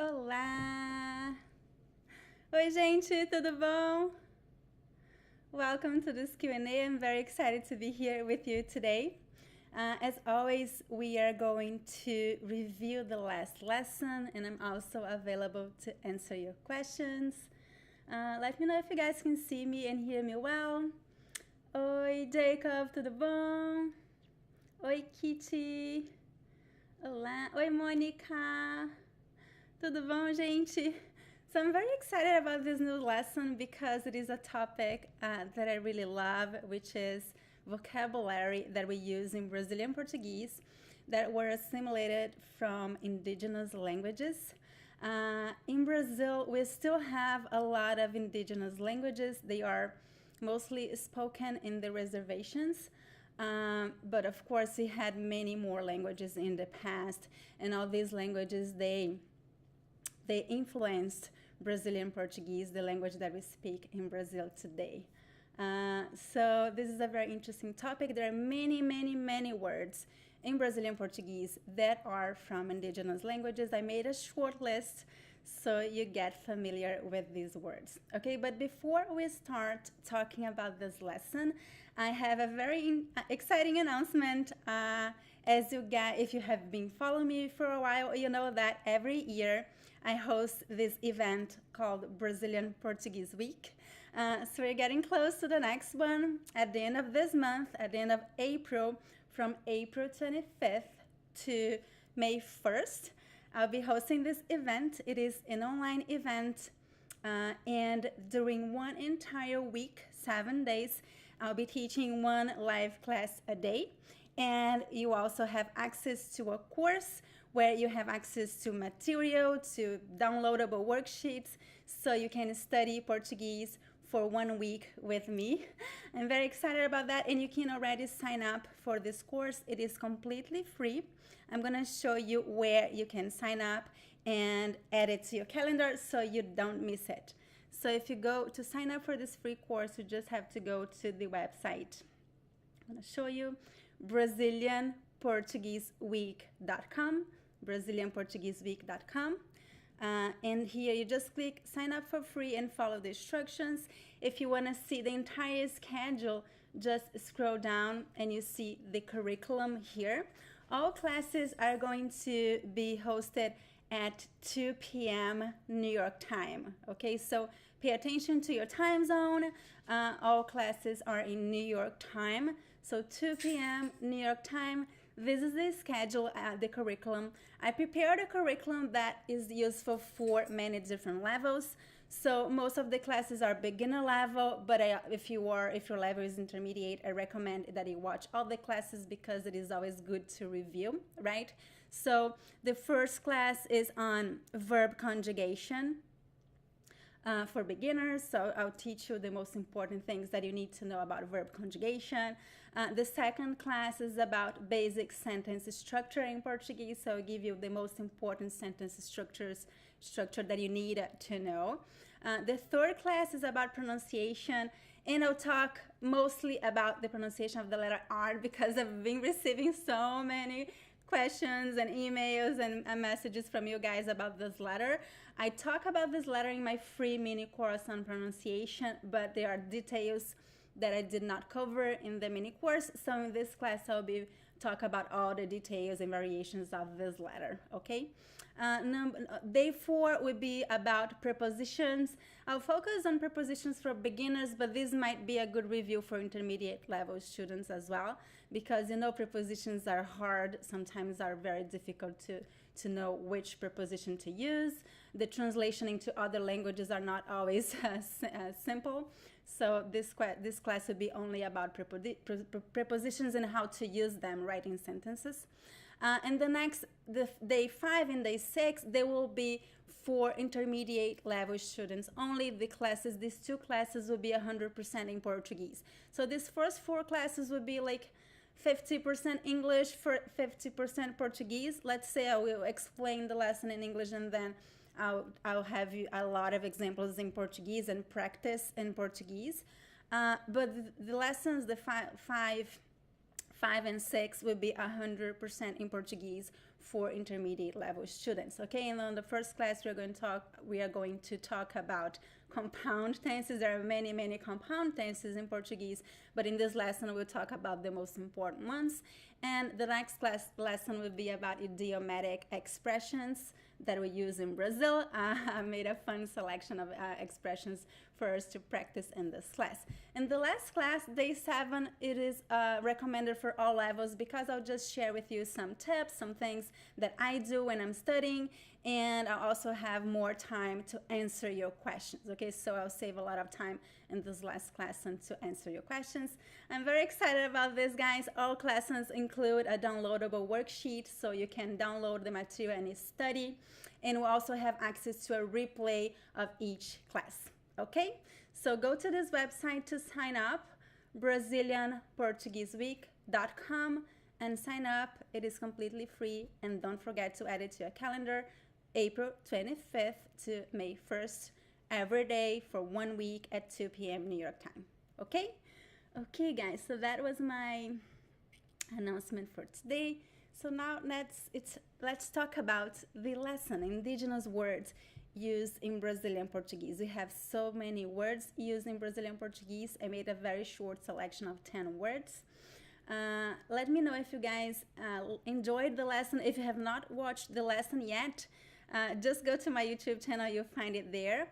Olá! Oi, gente, tudo bom? Welcome to this Q&A. I'm very excited to be here with you today. As always, we are going to review the last lesson, and I'm also available to answer your questions. Let me know if you guys can see me and hear me well. Oi, Jacob, tudo bom? Oi, Kitty. Olá. Oi, Mônica. Tudo bom, gente? So I'm very excited about this new lesson because it is a topic that I really love, which is vocabulary that we use in Brazilian Portuguese that were assimilated from indigenous languages. In Brazil, we still have a lot of indigenous languages. They are mostly spoken in the reservations. But of course, we had many more languages in the past, and all these languages, they influenced Brazilian Portuguese, the language that we speak in Brazil today. So this is a very interesting topic. There are many words in Brazilian Portuguese that are from indigenous languages. I made a short list so you get familiar with these words. Okay, but before we start talking about this lesson, I have a very exciting announcement. If you have been following me for a while, you know that every year I host this event called Brazilian Portuguese Week. So we're getting close to the next one at the end of this month, at the end of April, from April 25th to May 1st. I'll be hosting this event. It is an online event, and during one entire week, 7 days, I'll be teaching one live class a day. And you also have access to a course where you have access to material, to downloadable worksheets, so you can study Portuguese for 1 week with me. I'm very excited about that, and you can already sign up for this course. It is completely free. I'm gonna show you where you can sign up and add it to your calendar so you don't miss it. So if you go to sign up for this free course, you just have to go to the website. I'm gonna show you BrazilianPortugueseWeek.com, BrazilianPortugueseWeek.com. And here you just click sign up for free and follow the instructions. If you want to see the entire schedule, just scroll down and you see the curriculum here. All classes are going to be hosted at 2 p.m. New York time. Okay, so pay attention to your time zone. All classes are in New York time. So 2 p.m. New York time. This is the schedule, the curriculum. I prepared a curriculum that is useful for many different levels. So most of the classes are beginner level, but if your level is intermediate, I recommend that you watch all the classes because it is always good to review, right? So the first class is on verb conjugation. For beginners, so I'll teach you the most important things that you need to know about verb conjugation. The second class is about basic sentence structure in Portuguese, so I'll give you the most important sentence structure that you need to know. The third class is about pronunciation, and I'll talk mostly about the pronunciation of the letter R because I've been receiving so many questions and emails and messages from you guys about this letter. I talk about this letter in my free mini course on pronunciation, but there are details that I did not cover in the mini course. So in this class, I'll be talk about all the details and variations of this letter, okay? Day 4 will be about prepositions. I'll focus on prepositions for beginners, but this might be a good review for intermediate level students as well, because you know prepositions are hard, sometimes are very difficult to know which preposition to use. The translation into other languages are not always simple. So this class will be only about prepositions and how to use them right in sentences. And the day 5 and day 6, they will be for intermediate level students. Only these 2 classes will be 100% in Portuguese. So these first 4 classes will be like 50% English for 50% Portuguese. Let's say I will explain the lesson in English and then I'll have you a lot of examples in Portuguese and practice in Portuguese. But the lessons, the 5 and 6 will be 100% in Portuguese for intermediate level students. Okay, and on the first class we are going to talk about compound tenses. There are many compound tenses in Portuguese, but in this lesson we'll talk about the most important ones. And the next lesson will be about idiomatic expressions that we use in Brazil. I made a fun selection of expressions for us to practice in this class. In the last class, day 7, it is recommended for all levels because I'll just share with you some tips, some things that I do when I'm studying, and I'll also have more time to answer your questions. Okay, so I'll save a lot of time in this last lesson to answer your questions. I'm very excited about this, guys. All classes include a downloadable worksheet, so you can download the material and study. And we'll also have access to a replay of each class. Okay, so go to this website to sign up, BrazilianPortugueseWeek.com, and sign up. It is completely free, and don't forget to add it to your calendar, April 25th to May 1st, every day for 1 week at 2 p.m. New York time. Okay? Okay, guys, so that was my announcement for today. So now let's talk about the lesson, indigenous words used in Brazilian Portuguese. We have so many words used in Brazilian Portuguese. I made a very short selection of 10 words. Let me know if you guys enjoyed the lesson. If you have not watched the lesson yet, just go to my YouTube channel. You'll find it there.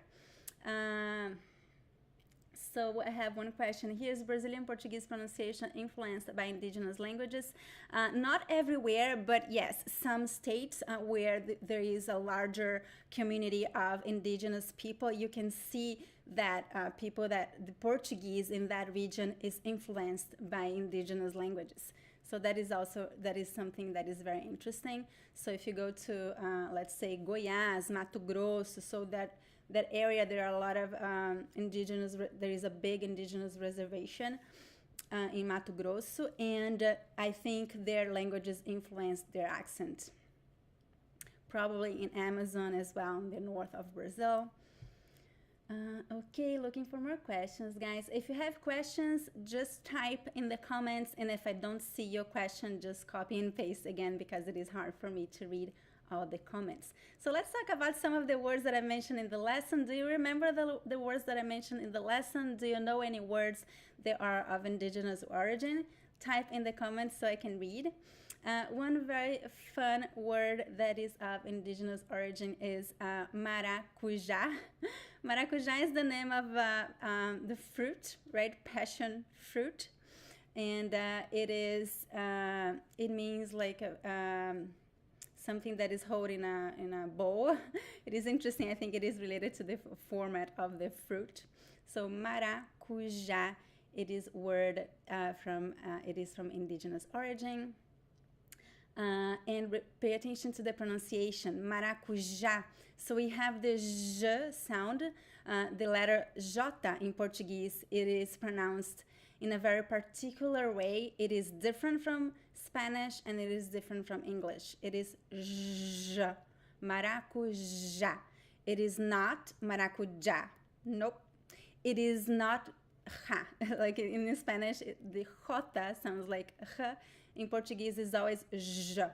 So I have one question. Here's Brazilian Portuguese pronunciation influenced by indigenous languages. Not everywhere, but yes, some states where there is a larger community of indigenous people, you can see that the Portuguese in that region is influenced by indigenous languages. So that is something that is very interesting. So if you go to, let's say, Goiás, Mato Grosso, so that area, there are a lot of there is a big indigenous reservation in Mato Grosso, and I think their languages influence their accent. Probably in Amazon as well, in the north of Brazil. Okay, looking for more questions, guys. If you have questions, just type in the comments, and if I don't see your question, just copy and paste again, because it is hard for me to read all the comments. So let's talk about some of the words that I mentioned in the lesson. Do you remember the words that I mentioned in the lesson? Do you know any words that are of indigenous origin? Type in the comments so I can read. One very fun word that is of indigenous origin is maracujá. Maracujá is the name of the fruit, right? Passion fruit. And it means like something that is held in a bowl. It is interesting. I think it is related to the format of the fruit. So maracujá, it is from indigenous origin. And pay attention to the pronunciation, maracujá. So we have the j sound, the letter J in Portuguese. It is pronounced in a very particular way. It is different from Spanish and it is different from English. It is j, maracujá. It is not maracujá. Nope. It is not ja. Like in Spanish, the J sounds like h. In Portuguese, it's always j.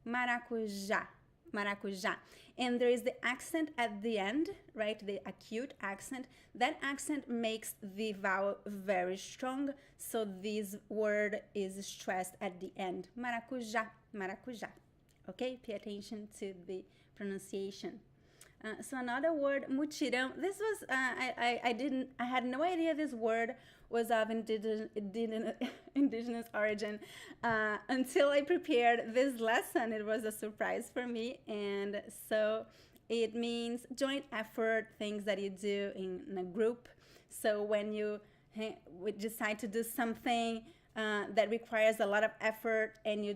Maracujá. Maracujá. And there is the accent at the end, right? The acute accent. That accent makes the vowel very strong. So this word is stressed at the end. Maracujá. Maracujá. Okay? Pay attention to the pronunciation. So another word, mutirão. This was, I had no idea this word was of indigenous origin until I prepared this lesson. It was a surprise for me. And so it means joint effort, things that you do in a group. So when you decide to do something that requires a lot of effort and you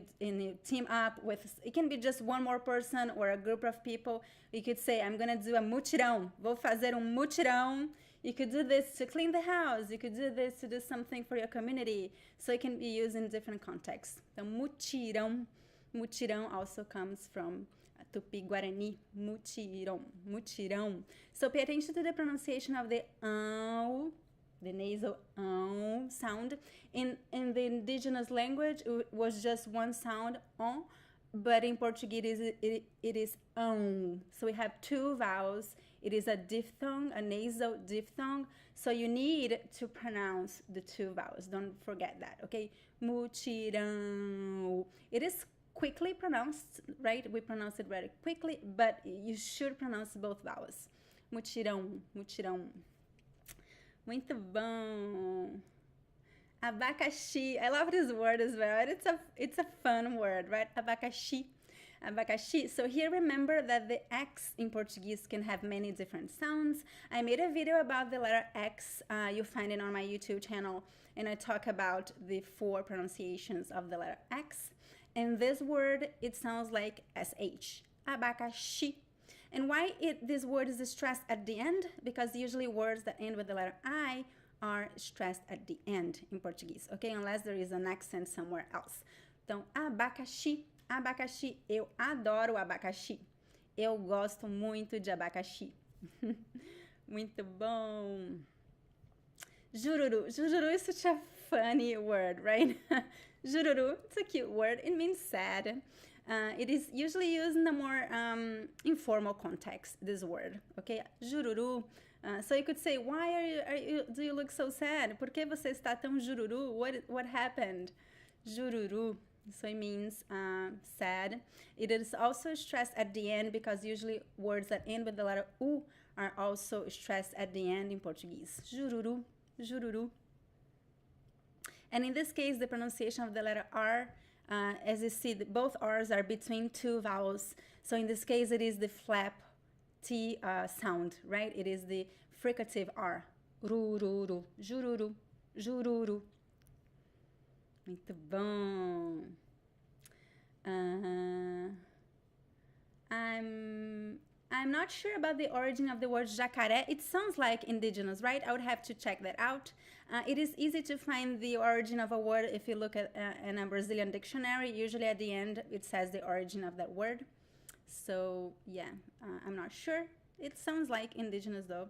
team up with, it can be just one more person or a group of people. You could say, I'm going to do a mutirão. Vou fazer mutirão. You could do this to clean the house. You could do this to do something for your community. So it can be used in different contexts. The mutirão. Mutirão also comes from Tupi-Guarani. Mutirão. Mutirão. So pay attention to the pronunciation of the the nasal sound. In the indigenous language, it was just one sound, but in Portuguese it is So we have two vowels. It is a diphthong, a nasal diphthong. So you need to pronounce the two vowels. Don't forget that, okay? Mutirão. It is quickly pronounced, right? We pronounce it very quickly, but you should pronounce both vowels. Mutirão, mutirão. Muito bom. Abacaxi. I love this word as well. It's a fun word, right? Abacaxi. Abacaxi. So here remember that the X in Portuguese can have many different sounds. I made a video about the letter X. You'll find it on my YouTube channel. And I talk about the 4 pronunciations of the letter X. And this word, it sounds like SH. Abacaxi. And why this word is stressed at the end? Because usually words that end with the letter I are stressed at the end in Portuguese, okay? Unless there is an accent somewhere else. Então, abacaxi. Abacaxi. Eu adoro abacaxi. Eu gosto muito de abacaxi. Muito bom. Jururu. Jururu is such a funny word, right? Jururu, it's a cute word. It means sad. It is usually used in a more informal context, this word, okay? Jururu. So you could say, why do you look so sad? Por que você está tão jururu? What happened? Jururu. So it means sad. It is also stressed at the end because usually words that end with the letter U are also stressed at the end in Portuguese. Jururu, jururu. And in this case, the pronunciation of the letter R, as you see, both R's are between two vowels. So in this case, it is the flap T sound, right? It is the fricative R. Rururu, jururu, jururu. Muito bom. I'm not sure about the origin of the word jacaré. It sounds like indigenous, right? I would have to check that out. It is easy to find the origin of a word if you look at in a Brazilian dictionary. Usually at the end, it says the origin of that word. So, yeah, I'm not sure. It sounds like indigenous, though.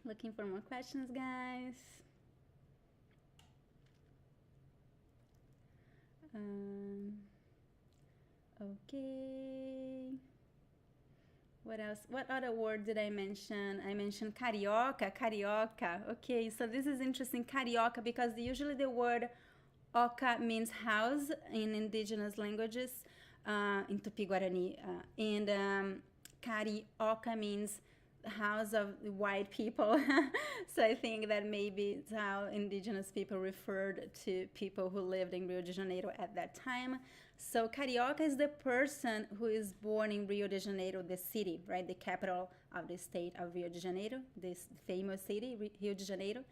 Looking for more questions, guys. Okay. What else? What other word did I mention? I mentioned carioca, carioca. Okay, so this is interesting, carioca, because usually the word oca means house in indigenous languages, in Tupi-Guarani, and carioca means house of white people. So I think that maybe it's how indigenous people referred to people who lived in Rio de Janeiro at that time. So carioca is the person who is born in Rio de Janeiro, the city, right? The capital of the state of Rio de Janeiro, this famous city, Rio de Janeiro.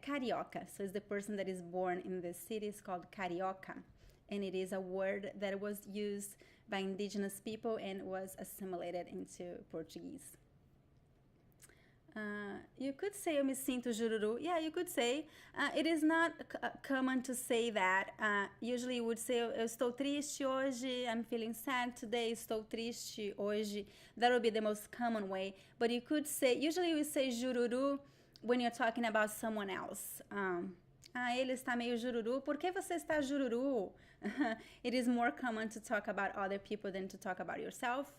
Carioca, so it's the person that is born in the city, is called carioca. And it is a word that was used by indigenous people and was assimilated into Portuguese. You could say, eu me sinto jururu. Yeah, you could say. It is not common to say that. Usually you would say, eu estou triste hoje, I'm feeling sad today, estou triste hoje. That would be the most common way. But you could say, usually you would say jururu when you're talking about someone else. Ele está meio jururu. Por que você está jururu? It is more common to talk about other people than to talk about yourself.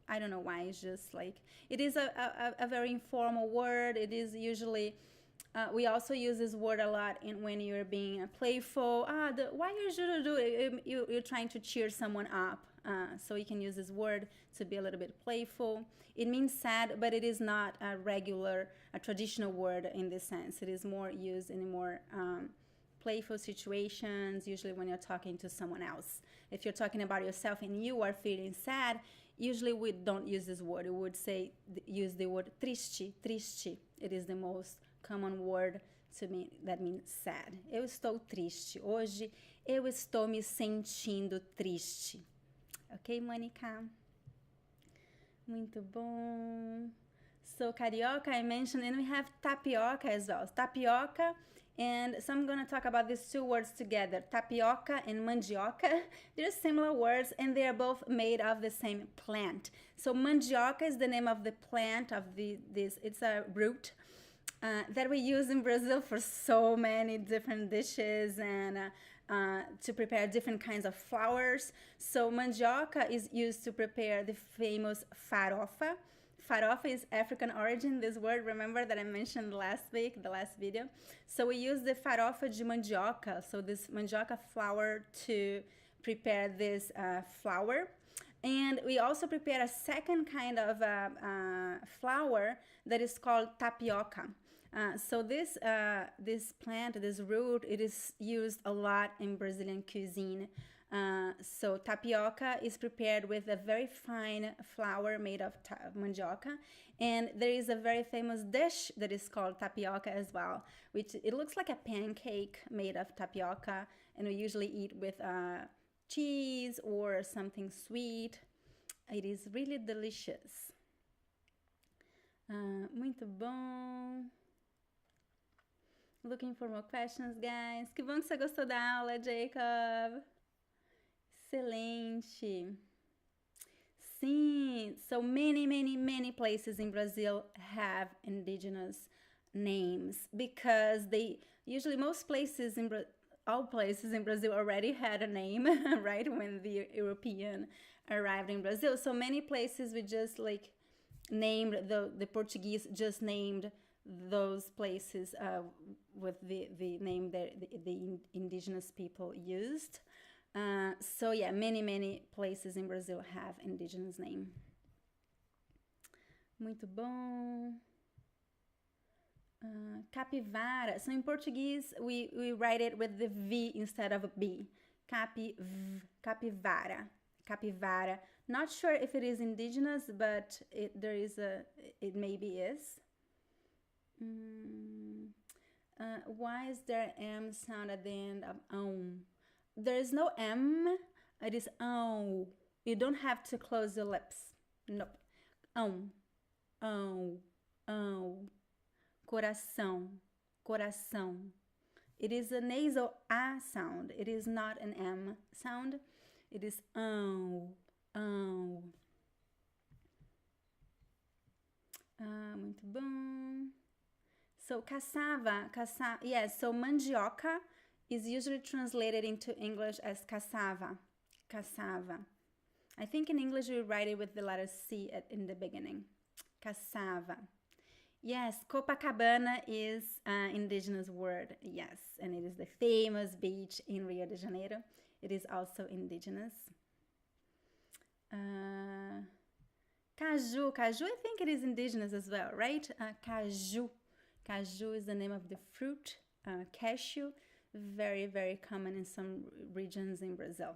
I don't know why, it's just like, it is a very informal word. It is usually, we also use this word a lot when you're being playful. Why you jururu? You're trying to cheer someone up. So you can use this word to be a little bit playful. It means sad, but it is not a traditional word in this sense. It is more used in more playful situations, usually when you're talking to someone else. If you're talking about yourself and you are feeling sad, usually we don't use this word. We would say, use the word triste, triste. It is the most common word to me that means sad. Eu estou triste. Hoje eu estou me sentindo triste. Okay, Monica? Muito bom. So carioca I mentioned, and we have tapioca as well. Tapioca, and so I'm going to talk about these two words together. Tapioca and mandioca. They're similar words, and they are both made of the same plant. So mandioca is the name of the plant of this. It's a root that we use in Brazil for so many different dishes and to prepare different kinds of flours. So mandioca is used to prepare the famous farofa. Farofa is African origin, this word, remember that I mentioned last week, the last video. So we use the farofa de mandioca, so this mandioca flour, to prepare this flour. And we also prepare a second kind of flour that is called tapioca. So this plant, this root, it is used a lot in Brazilian cuisine. So tapioca is prepared with a very fine flour made of mandioca, and there is a very famous dish that is called tapioca as well, which it looks like a pancake made of tapioca, and we usually eat with cheese or something sweet. It is really delicious. Muito bom. Looking for more questions, guys. Que bom que você gostou da aula, Jacob. Excelente. Sim, so many places in Brazil have indigenous names, because they usually, all places in Brazil already had a name, right, when the European arrived in Brazil. So many places we just like named, the Portuguese just named those places with the name that the indigenous people used. So yeah, many places in Brazil have indigenous name. Muito bom. Capivara. So in Portuguese, we write it with the V instead of a B. Capivara. Capivara. Not sure if it is indigenous, but it maybe is. Why is there M sound at the end of There is no M, it is ow. You don't have to close your lips. Nope. Coração, coração. It is a nasal A sound. It is not an M sound. It is ow. Muito bom. So cassava, yes, so mandioca is usually translated into English as cassava. I think in English we write it with the letter C in the beginning. Cassava. Yes, Copacabana is an indigenous word, yes, and it is the famous beach in Rio de Janeiro. It is also indigenous. Caju, I think it is indigenous as well, right? Caju is the name of the fruit, cashew. Very common in some regions in Brazil.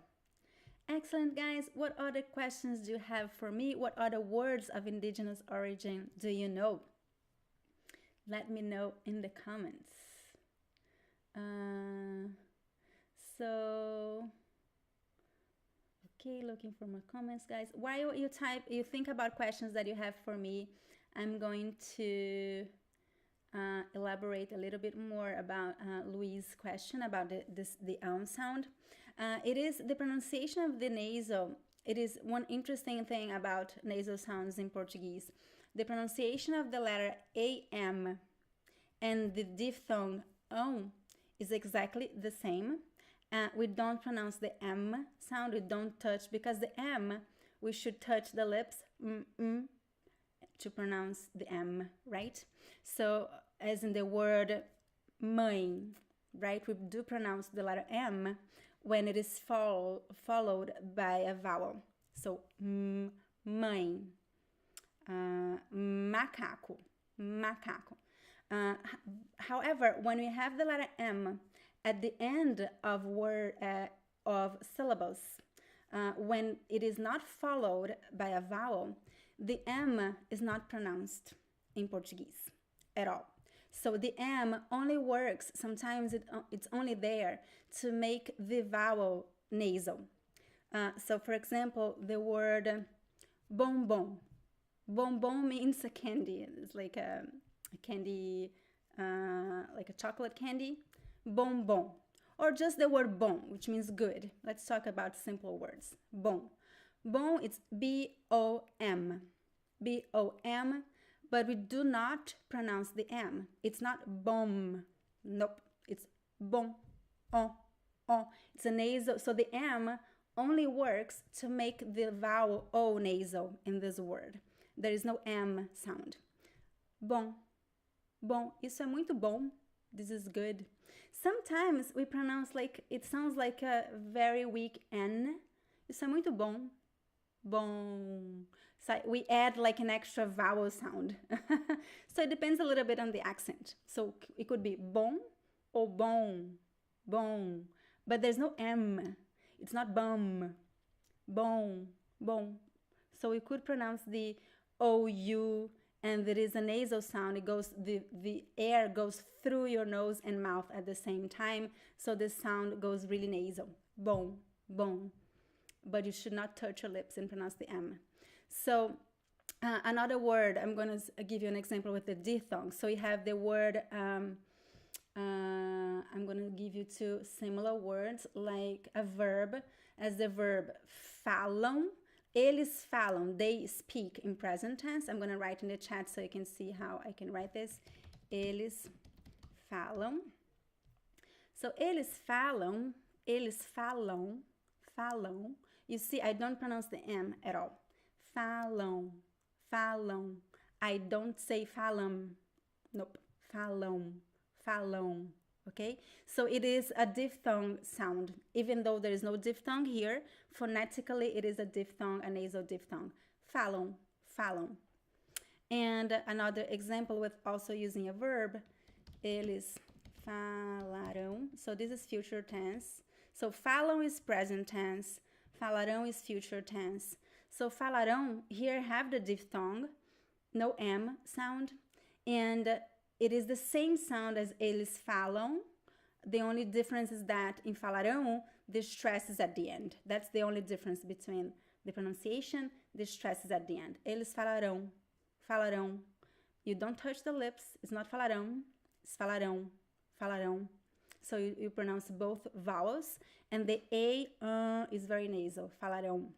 Excellent, guys. What other questions do you have for me? What other words of indigenous origin do you know? Let me know in the comments. Okay, looking for more comments, guys. While you think about questions that you have for me, I'm going to elaborate a little bit more about Louise's question about the sound. It is the pronunciation of the nasal. It is one interesting thing about nasal sounds in Portuguese. The pronunciation of the letter AM and the diphthong O is exactly the same. We don't pronounce the M sound. We don't touch, because the M, we should touch the lips to pronounce the M, right? So, as in the word mãe, right? We do pronounce the letter M when it is followed by a vowel. So, mãe. Macaco. However, when we have the letter M at the end of syllables, when it is not followed by a vowel, the M is not pronounced in Portuguese at all. So the M only works, sometimes it's only there to make the vowel nasal. So for example, the word bonbon. Bonbon means a candy. It's like a candy, like a chocolate candy. Bonbon. Or just the word bon, which means good. Let's talk about simple words. Bon. Bon, it's B-O-M. B-O-M, but we do not pronounce the M. It's not bom. Nope. It's bon. On. O. It's a nasal, so the M only works to make the vowel O nasal in this word. There is no M sound. Bom. Bom. Isso é muito bom. This is good. Sometimes we pronounce like, it sounds like a very weak N. Isso é muito bom. Bom. So we add like an extra vowel sound. So it depends a little bit on the accent. So it could be bom or bom. Bom. But there's no M. It's not bum. Bom. Bom. So we could pronounce the OU, and there is a nasal sound. It goes, the air goes through your nose and mouth at the same time. So the sound goes really nasal. Bom. Bom. But you should not touch your lips and pronounce the M. So another word, I'm going to give you an example with the diphthong. So you have the word, I'm going to give you two similar words, like a verb, as the verb falam. Eles falam, they speak in present tense. I'm going to write in the chat so you can see how I can write this. Eles falam. So eles falam, falam. You see, I don't pronounce the M at all. Falam, falam. I don't say falam. Nope. Falam, falam. Okay? So it is a diphthong sound. Even though there is no diphthong here, phonetically it is a diphthong, a nasal diphthong. Falam, falam. And another example with also using a verb, eles falarão. So this is future tense. So falam is present tense. Falarão is future tense. So falarão here have the diphthong, no M sound, and it is the same sound as eles falam. The only difference is that in falarão, the stress is at the end. That's the only difference between the pronunciation, the stress is at the end. Eles falarão, falarão. You don't touch the lips, it's not falarão, it's falarão, falarão. So you pronounce both vowels, and the A is very nasal, falarão.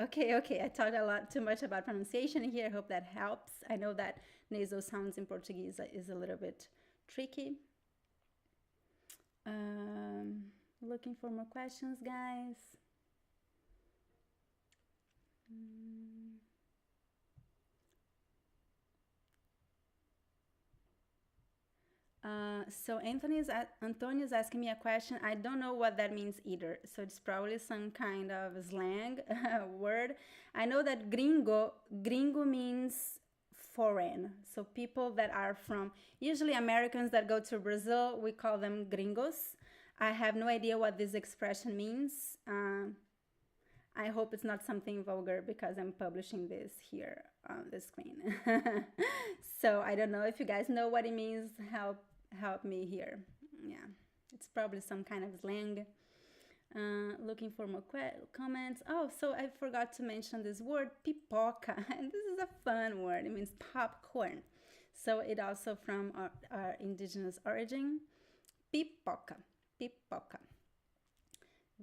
Okay, I talked a lot too much about pronunciation here. I hope that helps. I know that nasal sounds in Portuguese is a little bit tricky. Looking for more questions, guys. So Antonio is asking me a question. I don't know what that means either. So it's probably some kind of slang word. I know that gringo means foreign. So people that are from, usually Americans that go to Brazil, we call them gringos. I have no idea what this expression means. I hope it's not something vulgar because I'm publishing this here on the screen. So I don't know if you guys know what it means. Help me here. Yeah, it's probably some kind of slang. Looking for more comments. Oh, so I forgot to mention this word, pipoca. And this is a fun word. It means popcorn. So it also from our indigenous origin. Pipoca. Pipoca.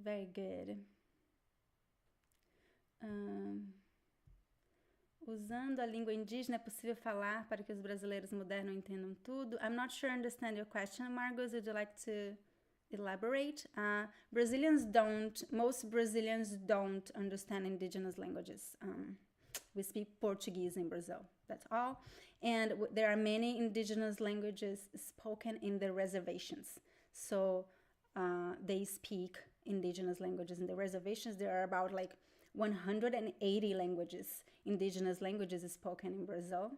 Very good. Usando a língua indígena é possível falar para que os brasileiros modernos entendam tudo? I'm not sure I understand your question, Margos. Would you like to elaborate? Most Brazilians don't understand indigenous languages. We speak Portuguese in Brazil, that's all. And there are many indigenous languages spoken in the reservations. So they speak indigenous languages in the reservations. There are about like 180 languages, indigenous languages spoken in Brazil,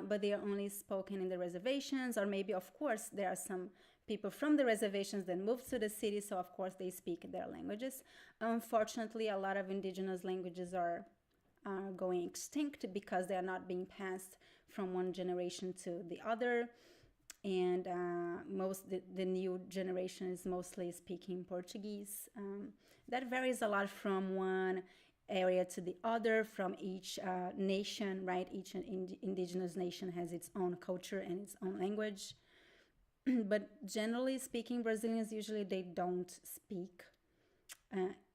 but they are only spoken in the reservations, or maybe, of course, there are some people from the reservations that moved to the city, so of course they speak their languages. Unfortunately, a lot of indigenous languages are going extinct because they are not being passed from one generation to the other, and the new generation is mostly speaking Portuguese. That varies a lot from one area to the other, from each nation, right? Each indigenous nation has its own culture and its own language. But generally speaking, Brazilians usually they don't speak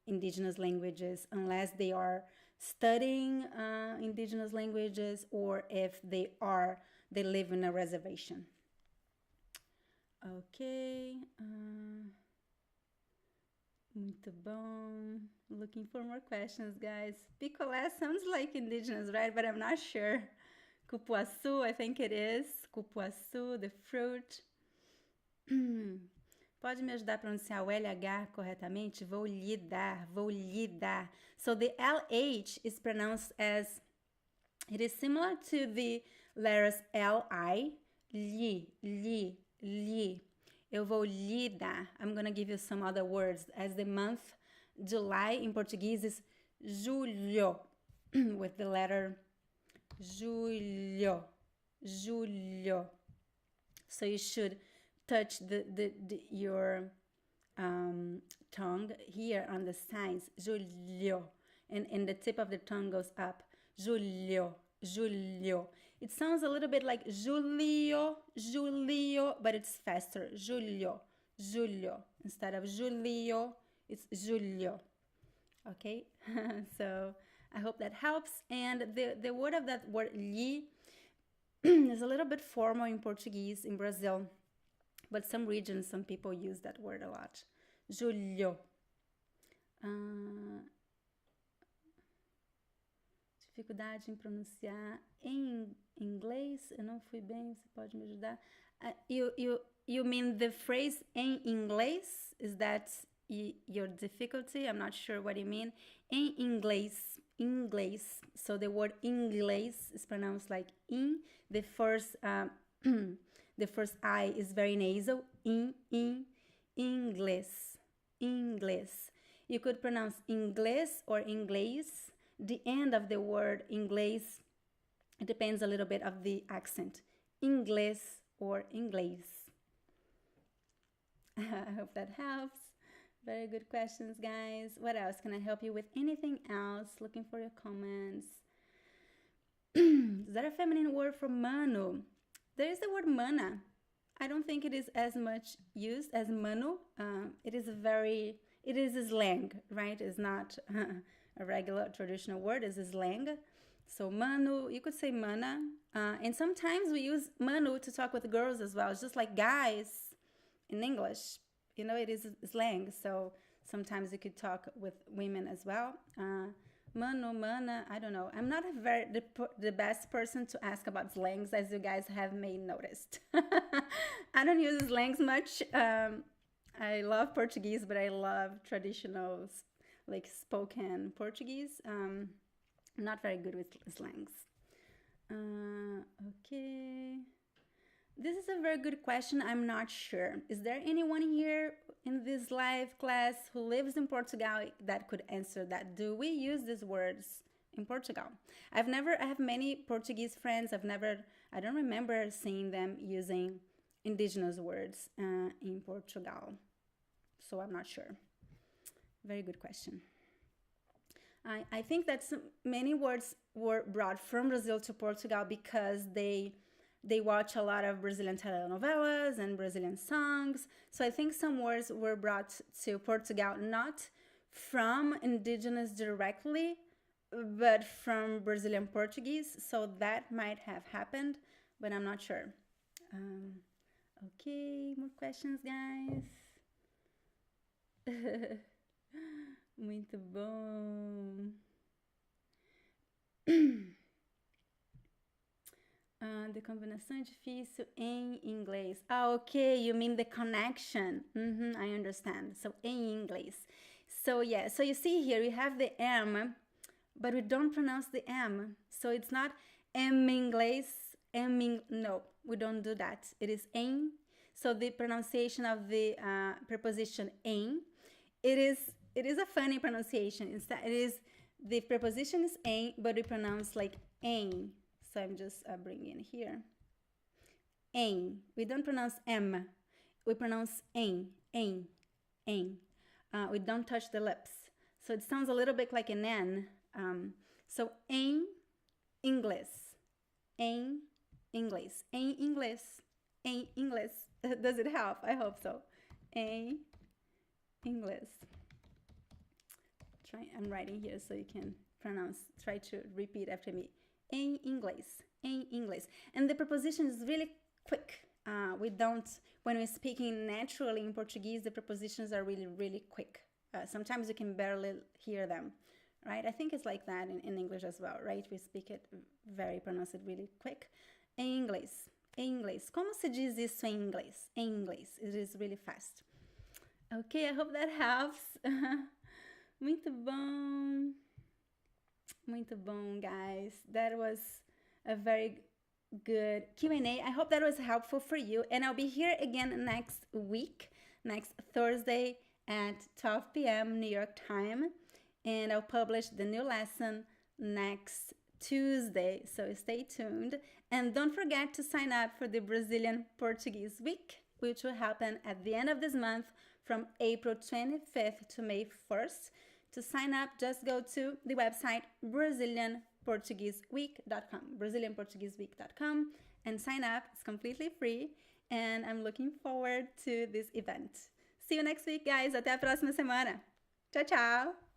indigenous languages unless they are studying indigenous languages, or if they live in a reservation. Okay. Muito bom. Looking for more questions, guys. Picolé sounds like indigenous, right? But I'm not sure. Cupuaçu, I think it is. Cupuaçu, the fruit. Pode me ajudar a pronunciar o LH corretamente? Vou lhe dar, vou lhe dar. So the LH is pronounced as, it is similar to the letters LI. Lhe. Eu vou lhe dar. I'm going to give you some other words. As the month July in Portuguese is julho, with the letter julho. So you should touch your tongue here on the sides, julho, and the tip of the tongue goes up, julho. It sounds a little bit like Julio, but it's faster, julho. Instead of Julio, it's julho. Okay, so I hope that helps. And the word of that word lhe is a little bit formal in Portuguese in Brazil, but some regions, some people use that word a lot. Julho. Dificuldade em pronunciar em inglês. Eu não fui bem, você pode me ajudar? You mean the phrase em inglês? Is that your difficulty? I'm not sure what you mean. Em inglês. So the word inglês is pronounced like in. The first the first I is very nasal. In inglês. You could pronounce inglês or inglês. The end of the word inglês, it depends a little bit of the accent. Inglês or inglês. I hope that helps. Very good questions, guys. What else? Can I help you with anything else? Looking for your comments. Is that a feminine word for mano? There is the word mana. I don't think it is as much used as mano. It is a slang, right? It's not a regular traditional word, is a slang. So mano, you could say mana. And sometimes we use mano to talk with girls as well. It's just like guys in English. You know, it is slang. So sometimes you could talk with women as well. Mano, mana, I don't know. I'm not the best person to ask about slangs, as you guys have may noticed. I don't use slangs much. I love Portuguese, but I love traditional, like spoken Portuguese. Not very good with slangs. Okay. This is a very good question. I'm not sure. Is there anyone here in this live class who lives in Portugal that could answer that? Do we use these words in Portugal? I have many Portuguese friends. I don't remember seeing them using indigenous words in Portugal. So I'm not sure. Very good question. I think that many words were brought from Brazil to Portugal because they watch a lot of Brazilian telenovelas and Brazilian songs. So I think some words were brought to Portugal not from indigenous directly, but from Brazilian Portuguese. So that might have happened, but I'm not sure. Okay, more questions, guys. Muito bom. The combinação é difícil em inglês. Okay, you mean the connection. I understand. So, em inglês. So, yeah, so you see here, we have the M, but we don't pronounce the M. So, it's not em inglês, no, we don't do that. It is em. So, the pronunciation of the preposition em, it is a funny pronunciation. The preposition is em, but we pronounce like em. So I'm just bringing here. Em. We don't pronounce M. We pronounce em. We don't touch the lips. So it sounds a little bit like an N. So em inglês. Em inglês. Em inglês. Em inglês. Does it help? I hope so. Em inglês. I'm writing here so you can try to repeat after me. Em inglês. And the preposition is really quick. When we're speaking naturally in Portuguese, the prepositions are really, really quick. sometimes you can barely hear them, right? I think it's like that in English as well, right? We speak it pronounce it really quick. Em inglês. Como se diz isso em inglês? Em inglês. It is really fast. Okay, I hope that helps. Muito bom. Muito bom, guys. That was a very good Q&A. I hope that was helpful for you. And I'll be here again next week, next Thursday at 12 p.m. New York time. And I'll publish the new lesson next Tuesday. So stay tuned. And don't forget to sign up for the Brazilian Portuguese Week, which will happen at the end of this month from April 25th to May 1st. To sign up, just go to the website BrazilianPortugueseWeek.com, BrazilianPortugueseWeek.com, and sign up. It's completely free, and I'm looking forward to this event. See you next week, guys. Até a próxima semana. Tchau, tchau.